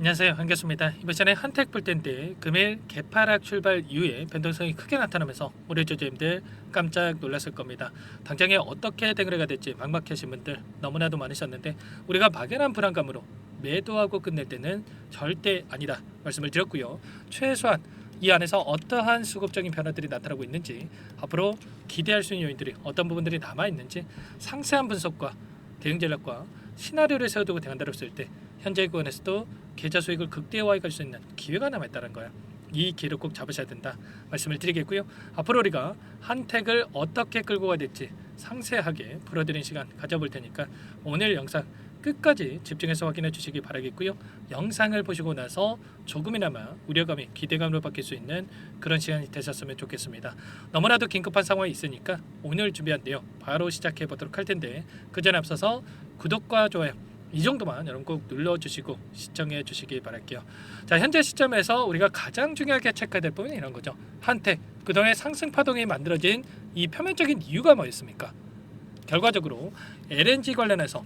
안녕하세요, 한교수입니다. 이번 시간에 한택 볼텐데 금일 개파락 출발 이후에 변동성이 크게 나타나면서 우리 주주님들 깜짝 놀랐을 겁니다. 당장에 어떻게 대응을 될지 막막하신 분들 너무나도 많으셨는데 우리가 막연한 불안감으로 매도하고 끝낼 때는 절대 아니다 말씀을 드렸고요. 최소한 이 안에서 어떠한 수급적인 변화들이 나타나고 있는지, 앞으로 기대할 수 있는 요인들이 어떤 부분들이 남아있는지 상세한 분석과 대응 전략과 시나리오를 세워두고 대응한다고 했을 때 현재 구간에서도 계좌 수익을 극대화해 갈 수 있는 기회가 남아있다는 거야. 이 기회를 꼭 잡으셔야 된다 말씀을 드리겠고요. 앞으로 우리가 한택을 어떻게 끌고 가야 될지 상세하게 풀어드리는 시간 가져볼 테니까 오늘 영상 끝까지 집중해서 확인해 주시기 바라겠고요. 영상을 보시고 나서 조금이나마 우려감이 기대감을 바뀔 수 있는 그런 시간이 되셨으면 좋겠습니다. 너무나도 긴급한 상황이 있으니까 오늘 준비한 내용 바로 시작해 보도록 할 텐데, 그 전에 앞서서 구독과 좋아요 이 정도만 여러분 꼭 눌러주시고 시청해 주시기 바랄게요. 자, 현재 시점에서 우리가 가장 중요하게 체크해야 될 부분이 이런 거죠. 한택, 그동안의 상승 파동이 만들어진 이 표면적인 이유가 뭐였습니까? 결과적으로 LNG 관련해서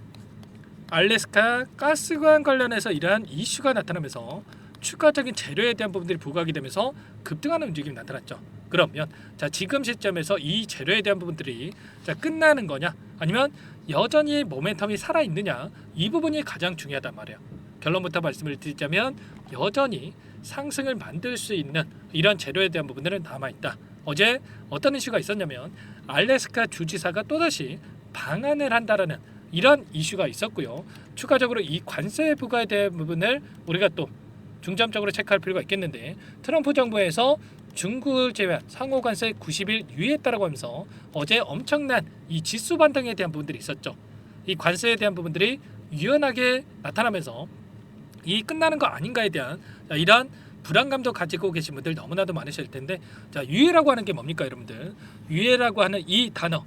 알래스카 가스관 관련해서 이러한 이슈가 나타나면서 추가적인 재료에 대한 부분들이 부각이 되면서 급등하는 움직임이 나타났죠. 그러면 자, 지금 시점에서 이 재료에 대한 부분들이 자, 끝나는 거냐, 아니면 여전히 모멘텀이 살아있느냐, 이 부분이 가장 중요하단 말이에요. 결론부터 말씀을 드리자면 여전히 상승을 만들 수 있는 이런 재료에 대한 부분들은 남아있다. 어제 어떤 이슈가 있었냐면 알래스카 주지사가 또다시 방한을 한다라는 이런 이슈가 있었고요. 추가적으로 이 관세 부과에 대한 부분을 우리가 또 중점적으로 체크할 필요가 있겠는데, 트럼프 정부에서 중국을 제외한 상호 관세 90일 유예했다라고 하면서 어제 엄청난 이 지수 반등에 대한 부분들이 있었죠. 이 관세에 대한 부분들이 유연하게 나타나면서 이 끝나는 거 아닌가에 대한 이러한 불안감도 가지고 계신 분들 너무나도 많으실 텐데, 자, 유예라고 하는 게 뭡니까 여러분들? 유예라고 하는 이 단어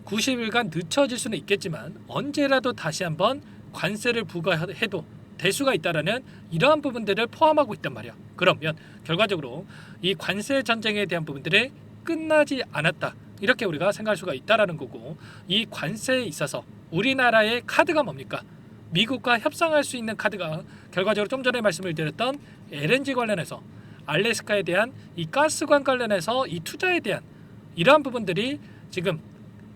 90일간 늦춰질 수는 있겠지만 언제라도 다시 한번 관세를 부과해도 될 수가 있다라는 이러한 부분들을 포함하고 있단 말이야. 그러면 결과적으로 이 관세 전쟁에 대한 부분들이 끝나지 않았다, 이렇게 우리가 생각할 수가 있다라는 거고, 이 관세에 있어서 우리나라의 카드가 뭡니까? 미국과 협상할 수 있는 카드가 결과적으로 좀 전에 말씀을 드렸던 LNG 관련해서 알래스카에 대한 이 가스관 관련해서 이 투자에 대한 이러한 부분들이 지금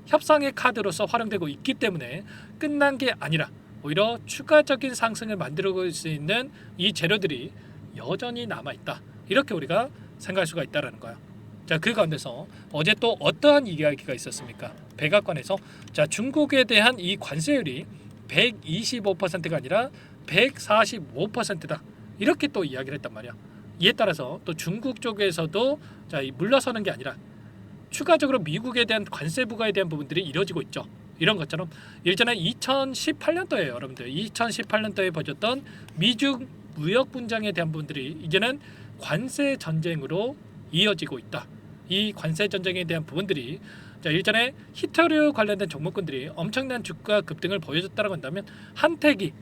협상의 카드로서 활용되고 있기 때문에 끝난 게 아니라 오히려 추가적인 상승을 만들어갈 수 있는 이 재료들이 여전히 남아있다, 이렇게 우리가 생각할 수가 있다는 거야. 자, 그 가운데서 어제 또 어떠한 이야기가 있었습니까? 백악관에서 자, 중국에 대한 이 관세율이 125%가 아니라 145%다, 이렇게 또 이야기를 했단 말이야. 이에 따라서 또 중국 쪽에서도 자, 물러서는 게 아니라 추가적으로 미국에 대한 관세 부과에 대한 부분들이 이루어지고 있죠. 이런 것처럼 일전에 2018년도에 여러분들 2018년도에 벌어졌던 미중 무역 분쟁에 대한 부분들이 이제는 관세 전쟁으로 이어지고 있다. 이 관세 전쟁에 대한 부분들이 자, 일전에 히터류 관련된 종목군들이 엄청난 주가 급등을 보여줬다고 한다면 한택이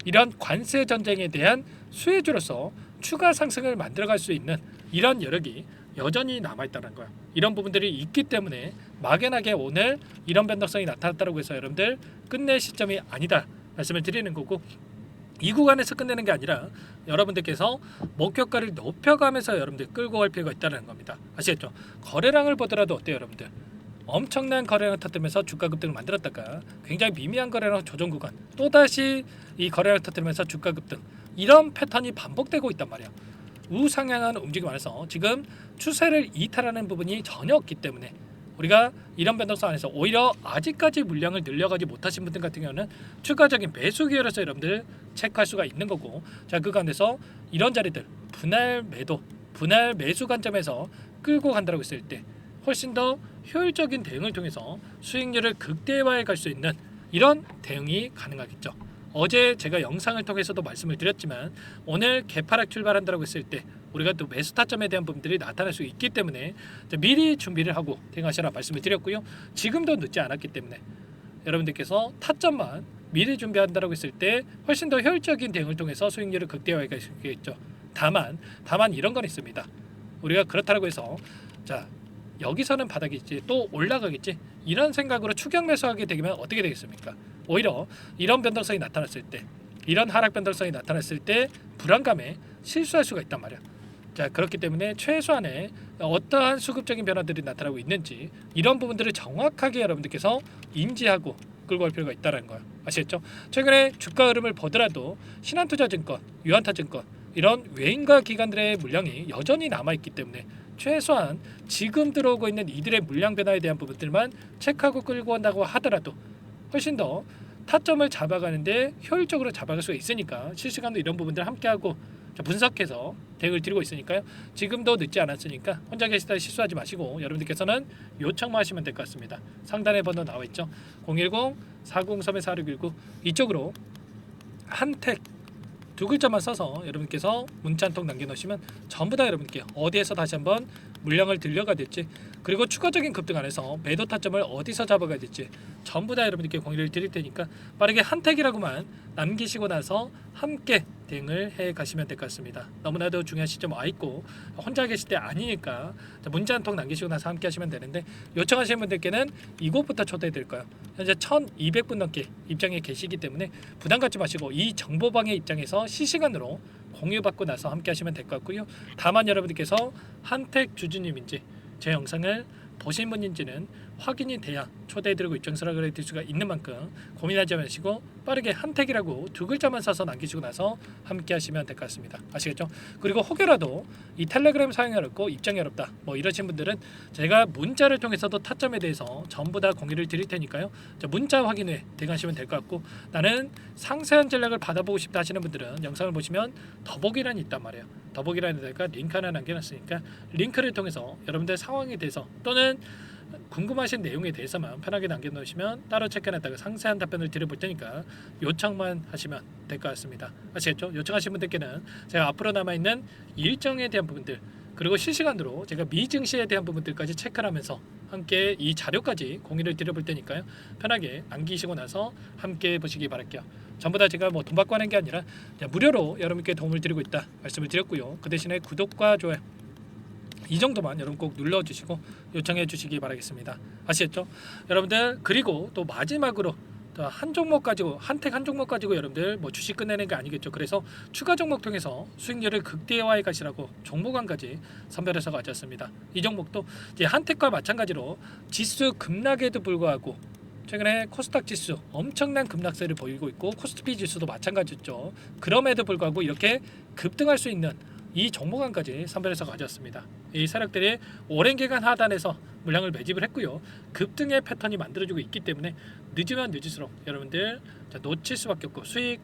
이런 관세 전쟁에 대한 수혜주로서 추가 상승을 만들어갈 수 있는 이런 여력이 여전히 남아있다는 거야. 이런 부분들이 있기 때문에 막연하게 오늘 이런 변동성이 나타났다고 해서 여러분들 끝낼 시점이 아니다 말씀을 드리는 거고, 이 구간에서 끝내는 게 아니라 여러분들께서 목표가를 높여가면서 여러분들 끌고 갈 필요가 있다는 겁니다. 아시겠죠? 거래량을 보더라도 어때요 여러분들? 엄청난 거래량을 터뜨리면서 주가 급등을 만들었다가 굉장히 미미한 거래량 조정 구간, 또다시 이 거래량을 터뜨리면서 주가 급등, 이런 패턴이 반복되고 있단 말이야. 우상향한 움직임 안에서 지금 추세를 이탈하는 부분이 전혀 없기 때문에 우리가 이런 변동성 안에서 오히려 아직까지 물량을 늘려가지 못하신 분들 같은 경우는 추가적인 매수 기회로서 여러분들 체크할 수가 있는 거고, 자, 그 가운데서 이런 자리들 분할 매도, 분할 매수 관점에서 끌고 간다고 했을 때 훨씬 더 효율적인 대응을 통해서 수익률을 극대화해 갈 수 있는 이런 대응이 가능하겠죠. 어제 제가 영상을 통해서도 말씀을 드렸지만 오늘 개파락 출발한다고 했을 때 우리가 또 매수 타점에 대한 부분들이 나타날 수 있기 때문에 미리 준비를 하고 대응하시라 말씀을 드렸고요. 지금도 늦지 않았기 때문에 여러분들께서 타점만 미리 준비한다고 했을 때 훨씬 더 효율적인 대응을 통해서 수익률을 극대화해 갈 수 있겠죠. 다만 이런 건 있습니다. 우리가 그렇다고 해서 자, 여기서는 바닥이지 또 올라가겠지 이런 생각으로 추격 매수하게 되면 어떻게 되겠습니까? 오히려 이런 변동성이 나타났을 때 이런 하락 변동성이 나타났을 때 불안감에 실수할 수가 있단 말이야. 자, 그렇기 때문에 최소한의 어떠한 수급적인 변화들이 나타나고 있는지 이런 부분들을 정확하게 여러분들께서 인지하고 끌고 갈 필요가 있다는 거예요. 아시겠죠? 최근에 주가 흐름을 보더라도 신한투자증권, 유한타증권 이런 외인과 기관들의 물량이 여전히 남아있기 때문에 최소한 지금 들어오고 있는 이들의 물량 변화에 대한 부분들만 체크하고 끌고 간다고 하더라도 훨씬 더 타점을 잡아가는데 효율적으로 잡아갈 수가 있으니까 실시간으로 이런 부분들 함께하고 분석해서 대응을 드리고 있으니까요. 지금도 늦지 않았으니까 혼자 계시다 실수하지 마시고 여러분들께서는 요청만 하시면 될 것 같습니다. 상단에 번호 나와 있죠. 010-403-4619 이쪽으로 한택 두 글자만 써서 여러분께서 문자 한 통 남겨놓으시면 전부 다 여러분께 어디에서 다시 한번 물량을 들려가야 될지 그리고 추가적인 급등 안에서 매도 타점을 어디서 잡아가야 될지 전부 다 여러분께 공유를 드릴 테니까 빠르게 한택이라고만 남기시고 나서 함께 대응을 해 가시면 될 것 같습니다. 너무나도 중요한 시점 와 있고 혼자 계실 때 아니니까 문자 한 통 남기시고 나서 함께 하시면 되는데 요청하시는 분들께는 이곳부터 초대해 드릴 거예요. 현재 1200분 넘게 입장에 계시기 때문에 부담 갖지 마시고 이 정보방의 입장에서 실시간으로 공유받고 나서 함께 하시면 될 것 같고요. 다만 여러분들께서 한택 주주님인지 제 영상을 보신 분인지는 확인이 돼야 초대해드리고 입장 수락을 해드릴 수가 있는 만큼 고민하지 마시고 빠르게 한택이라고 두 글자만 써서 남기시고 나서 함께 하시면 될 것 같습니다. 아시겠죠? 그리고 혹여라도 이 텔레그램 사용이 어렵고 입장이 어렵다 뭐 이러신 분들은 제가 문자를 통해서도 타점에 대해서 전부 다 공유를 드릴 테니까요. 문자 확인 후에 대응하시면 될 것 같고 나는 상세한 전략을 받아보고 싶다 하시는 분들은 영상을 보시면 더보기란이 있단 말이에요. 더보기란에다가 링크 하나 남겨놨으니까 링크를 통해서 여러분들 상황에 대해서 또는 궁금하신 내용에 대해서만 편하게 남겨놓으시면 따로 체크해놨다가 상세한 답변을 드려볼 테니까 요청만 하시면 될 것 같습니다. 아시겠죠? 요청하신 분들께는 제가 앞으로 남아있는 일정에 대한 부분들 그리고 실시간으로 제가 미증시에 대한 부분들까지 체크를 하면서 함께 이 자료까지 공유를 드려볼 테니까요. 편하게 남기시고 나서 함께 보시기 바랄게요. 전부 다 제가 뭐 돈 받고 하는 게 아니라 무료로 여러분께 도움을 드리고 있다 말씀을 드렸고요. 그 대신에 구독과 좋아요 이 정도만 여러분 꼭 눌러주시고 요청해 주시기 바라겠습니다. 아시겠죠? 여러분들 그리고 또 마지막으로 또 한 종목 가지고 한택 한 종목 가지고 여러분들 뭐 주식 끝내는 게 아니겠죠. 그래서 추가 종목 통해서 수익률을 극대화해 가시라고 종목안까지 선별해서 가져왔습니다. 이 종목도 이제 한택과 마찬가지로 지수 급락에도 불구하고 최근에 코스닥 지수 엄청난 급락세를 보이고 있고 코스피 지수도 마찬가지죠. 그럼에도 불구하고 이렇게 급등할 수 있는 이 종목안까지 선별해서 가져왔습니다. 이 세력들이 오랜 기간 하단에서 물량을 매집을 했고요. 급등의 패턴이 만들어지고 있기 때문에 늦으면 늦을수록 여러분들 놓칠 수밖에 없고 수익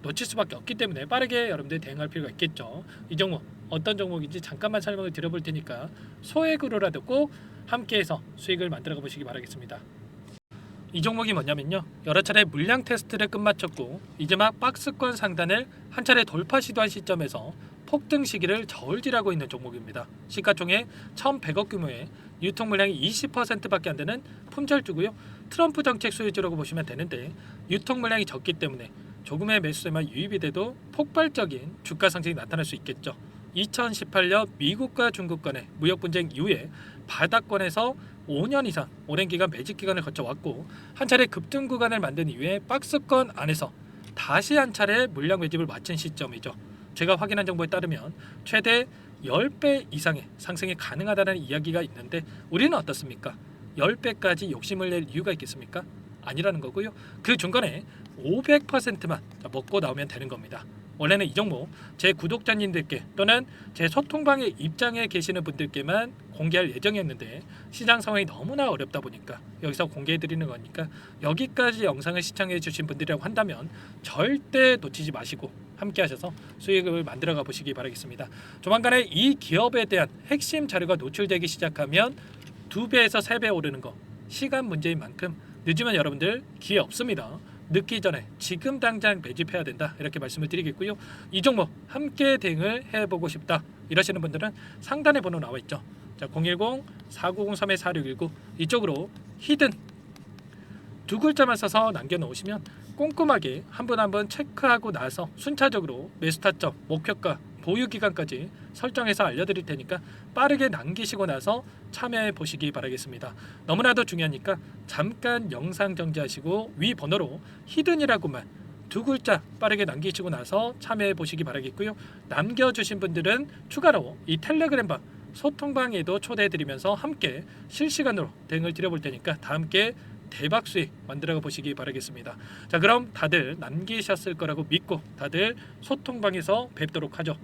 놓칠 수밖에 없기 때문에 빠르게 여러분들 대응할 필요가 있겠죠. 이 종목 어떤 종목인지 잠깐만 설명을 드려볼 테니까 소액으로라도 꼭 함께해서 수익을 만들어가 보시기 바라겠습니다. 이 종목이 뭐냐면요. 여러 차례 물량 테스트를 끝마쳤고 이제 막 박스권 상단을 한 차례 돌파 시도한 시점에서 폭등 시기를 저울질하고 있는 종목입니다. 시가총액 1,100억 규모의 유통 물량이 20%밖에 안 되는 품절주고요. 트럼프 정책 수혜주라고 보시면 되는데 유통 물량이 적기 때문에 조금의 매수세만 유입이 돼도 폭발적인 주가 상승이 나타날 수 있겠죠. 2018년 미국과 중국 간의 무역 분쟁 이후에 바닥권에서 5년 이상 오랜 기간 매집 기간을 거쳐왔고 한 차례 급등 구간을 만든 이후에 박스권 안에서 다시 한 차례 물량 매집을 마친 시점이죠. 제가 확인한 정보에 따르면 최대 10배 이상의 상승이 가능하다는 이야기가 있는데 우리는 어떻습니까? 10배까지 욕심을 낼 이유가 있겠습니까? 아니라는 거고요. 그 중간에 500%만 먹고 나오면 되는 겁니다. 원래는 이 종목 제 구독자님들께 또는 제 소통방에 입장에 계시는 분들께만 공개할 예정이었는데 시장 상황이 너무나 어렵다 보니까 여기서 공개해드리는 거니까 여기까지 영상을 시청해 주신 분들이라고 한다면 절대 놓치지 마시고 함께 하셔서 수익을 만들어가 보시기 바라겠습니다. 조만간에 이 기업에 대한 핵심 자료가 노출되기 시작하면 2배에서 3배 오르는 거 시간 문제인 만큼 늦으면 여러분들 기회 없습니다. 늦기 전에 지금 당장 매집해야 된다 이렇게 말씀을 드리겠고요. 이 종목 함께 대응을 해보고 싶다 이러시는 분들은 상단에 번호 나와 있죠. 자, 010-4903-4619 이쪽으로 히든 두 글자만 써서 남겨놓으시면 꼼꼼하게 한 분 한 분 체크하고 나서 순차적으로 매수 타점, 목표가, 보유 기간까지 설정해서 알려드릴 테니까 빠르게 남기시고 나서 참여해 보시기 바라겠습니다. 너무나도 중요하니까 잠깐 영상 정지하시고 위 번호로 히든이라고만 두 글자 빠르게 남기시고 나서 참여해 보시기 바라겠고요. 남겨주신 분들은 추가로 이 텔레그램방 소통방에도 초대해드리면서 함께 실시간으로 대응을 드려볼 테니까 다 함께 대박 수익 만들어 보시기 바라겠습니다. 자, 그럼 다들 남기셨을 거라고 믿고 다들 소통방에서 뵙도록 하죠.